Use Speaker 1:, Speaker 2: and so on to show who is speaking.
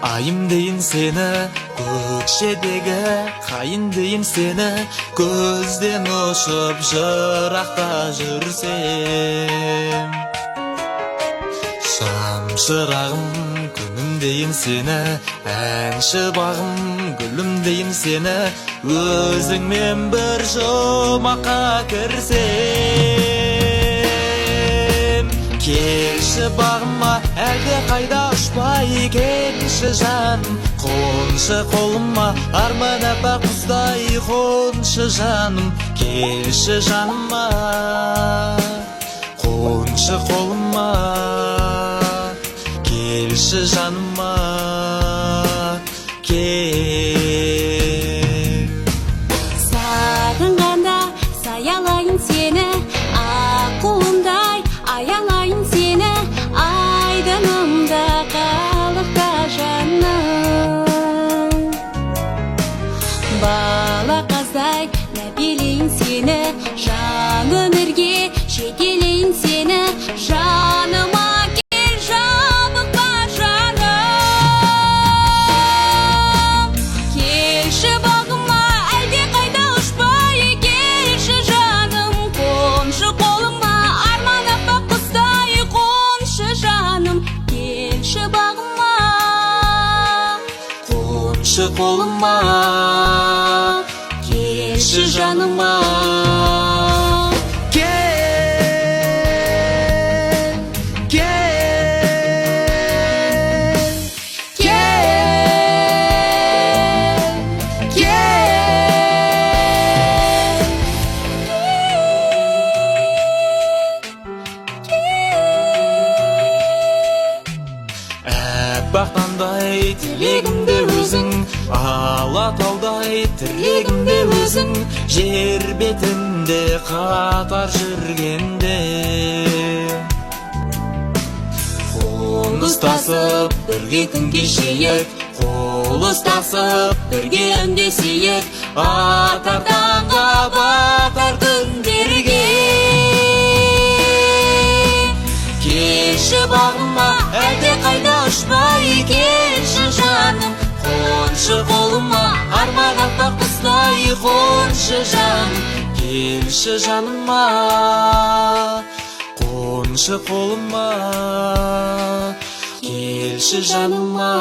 Speaker 1: айым дейін сені, көкшедегі қайын дейін сені, көзден ұшып жырақта жүрсем. Шамшырағым күнім дейін сені, әнші бағым гүлім дейін сені, өзіңмен бір жұмаққа кірсем. Келші бағыма, әлде қайда ұшпай кетші жаным, қоншы қолыма, арман аппақ құстай қоншы жаным. Келші жаныма, қоншы қолыма, келші жаныма, кел.
Speaker 2: Сағынғанда саялайын сені, ақуымдай аялайын сені, айдынымда қалықта жаным. Бала қаздай нәпелейін сені, жан өмірге жетелейін сені, жаныма кел жабықпа жаным. Келші бағыма, әлде қайда ұшпай келші жаным, қоншы қолыма, арман аппақ құстай қоншы жаным. Келші бағыма,
Speaker 1: Қоншы қолыма, келші жаныма, кел, кел, кел, кел. Әппақ таңдай тілегімде өзің, алатаудай тірегімде өзің, жер бетінде қатар жүргенде. Қол ұстасып бірге күн кешейік, қол ұстасып бірге үндесейік, атар таңға батар күндерге. Келші бағыма, әлде қайда ұшпай келші жаным, қоншы қолыма, арман аппақ құстай қоншы жаным. Келші жаныма, қоншы қолыма, келші жаныма.